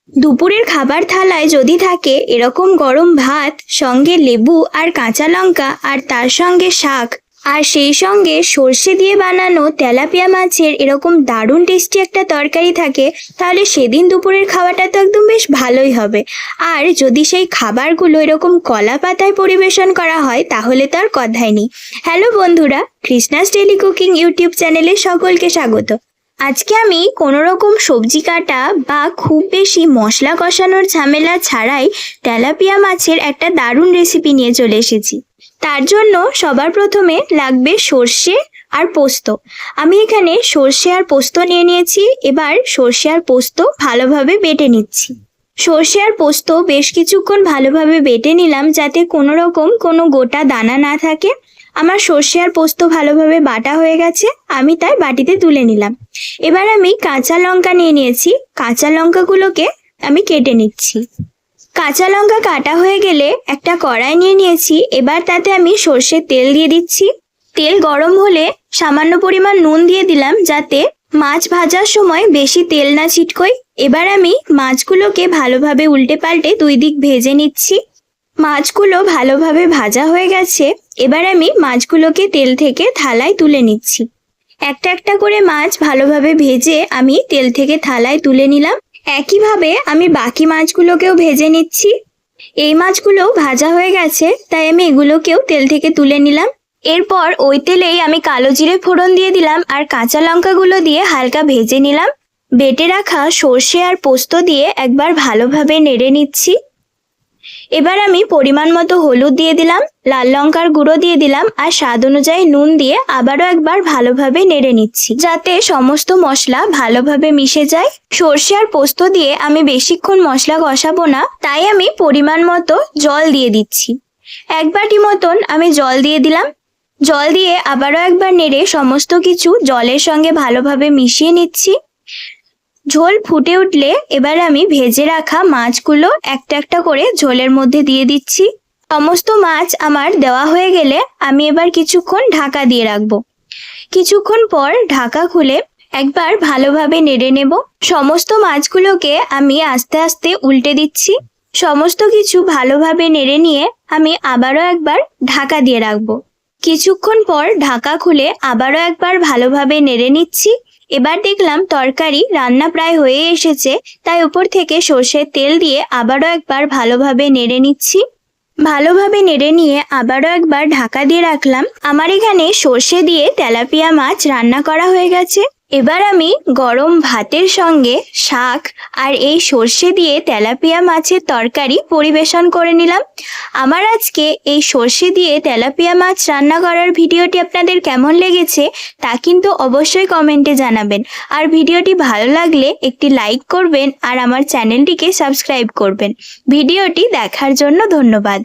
দুপুরের খাবার থালায় যদি থাকে এরকম গরম ভাত, সঙ্গে লেবু আর কাঁচা লঙ্কা, আর তার সঙ্গে শাক, আর সেই সঙ্গে সর্ষে দিয়ে বানানো তেলাপিয়া মাছের এরকম দারুণ টেস্টি একটা তরকারি থাকে, তাহলে সেদিন দুপুরের খাওয়াটা তো একদম বেশ ভালোই হবে। আর যদি সেই খাবারগুলো এরকম কলা পাতায় পরিবেশন করা হয় তাহলে তো আর কথাই নেই। হ্যালো বন্ধুরা, কৃষ্ণাস ডেইলি কুকিং ইউটিউব চ্যানেলে সকলকে স্বাগত। আজকে আমি কোনো রকম সবজি কাটা বা খুব বেশি মশলা কষানোর ঝামেলা ছাড়াই তেলাপিয়া মাছের একটা দারুণ রেসিপি নিয়ে চলে এসেছি। তার জন্য সবার প্রথমে লাগবে সর্ষে আর পোস্ত। আমি এখানে সর্ষে আর পোস্ত নিয়ে নিয়েছি। এবার সর্ষে আর পোস্ত ভালোভাবে বেটে নিচ্ছি। সর্ষে আর পোস্ত বেশ কিছুক্ষণ ভালোভাবে বেটে নিলাম যাতে কোনো রকম কোনো গোটা দানা না থাকে। আমার সর্ষে আর পোস্ত ভালোভাবে বাটা হয়ে গেছে, আমি তাই বাটিতে তুলে নিলাম। এবার আমি কাঁচা লঙ্কা নিয়ে নিয়েছি, কাঁচা লঙ্কাগুলোকে আমি কেটে নিচ্ছি। কাঁচা লঙ্কা কাটা হয়ে গেলে একটা কড়াই নিয়ে নিয়েছি। এবার তাতে আমি সর্ষের তেল দিয়ে দিচ্ছি। তেল গরম হলে সামান্য পরিমাণ নুন দিয়ে দিলাম যাতে মাছ ভাজার সময় বেশি তেল না ছিটকোয়। এবার আমি মাছগুলোকে ভালোভাবে উল্টে পাল্টে দুই দিক ভেজে নিচ্ছি। মাছগুলো ভালোভাবে ভাজা হয়ে গেছে। এবার আমি মাছগুলোকে তেল থেকে থালায় তুলে নিচ্ছি। একটা একটা করে মাছ ভালোভাবে ভেজে আমি তেল থেকে থালায় তুলে নিলাম। একইভাবে আমি বাকি মাছগুলোকেও ভেজে নিচ্ছি। এই মাছগুলো ভাজা হয়ে গেছে, তাই আমি এগুলোকেও তেল থেকে তুলে নিলাম। এরপর ওই তেলেই আমি কালো জিরে ফোড়ন দিয়ে দিলাম আর কাঁচা লঙ্কাগুলো দিয়ে হালকা ভেজে নিলাম। বেটে রাখা সর্ষে আর পোস্ত দিয়ে একবার ভালোভাবে নেড়ে নিচ্ছি। এবার আমি পরিমাণ মতো হলুদ দিয়ে দিলাম, লাল লঙ্কার গুঁড়ো দিয়ে দিলাম আর স্বাদ অনুযায়ী নুন দিয়ে আবারও একবার ভালোভাবে নেড়ে নিচ্ছি যাতে সমস্ত মশলা ভালোভাবে মিশে যায়। সর্ষে আর পোস্ত দিয়ে আমি বেশিক্ষণ মশলা কষাবো না, তাই আমি পরিমাণ মতো জল দিয়ে দিচ্ছি। এক বাটি মতন আমি জল দিয়ে দিলাম। জল দিয়ে আবারও একবার নেড়ে সমস্ত কিছু জলের সঙ্গে ভালোভাবে মিশিয়ে নিচ্ছি। ঝোল ফুটে উঠলে এবার আমি ভেজে রাখা মাছগুলো একটা একটা করে ঝোলের মধ্যে দিয়ে দিচ্ছি। সমস্ত মাছ আমার দেওয়া হয়ে গেলে আমি এবার কিছুক্ষণ ঢাকা দিয়ে রাখবো। কিছুক্ষণ পর ঢাকা খুলে একবার ভালোভাবে নেড়ে নেব। সমস্ত মাছগুলোকে আমি আস্তে আস্তে উল্টে দিচ্ছি। সমস্ত কিছু ভালোভাবে নেড়ে নিয়ে আমি আবারও একবার ঢাকা দিয়ে রাখবো। কিছুক্ষণ পর ঢাকা খুলে আবারও একবার ভালোভাবে নেড়ে নিচ্ছি। এবার দেখলাম তরকারি রান্না প্রায় হয়ে এসেছে, তাই উপর থেকে সর্ষের তেল দিয়ে আবারও একবার ভালোভাবে নেড়ে নিচ্ছি। ভালোভাবে নেড়ে নিয়ে আবারও একবার ঢাকা দিয়ে রাখলাম। আমার এখানে সর্ষে দিয়ে তেলাপিয়া মাছ রান্না করা হয়ে গেছে। এবার আমি গরম ভাতের সঙ্গে শাক আর এই সর্ষে দিয়ে তেলাপিয়া মাছের তরকারি পরিবেশন করে নিলাম। আমার আজকে এই সর্ষে দিয়ে তেলাপিয়া মাছ রান্না করার ভিডিওটি আপনাদের কেমন লেগেছে তা কিন্তু অবশ্যই কমেন্টে জানাবেন। আর ভিডিওটি ভালো লাগলে একটি লাইক করবেন আর আমার চ্যানেলটিকে সাবস্ক্রাইব করবেন। ভিডিওটি দেখার জন্য ধন্যবাদ।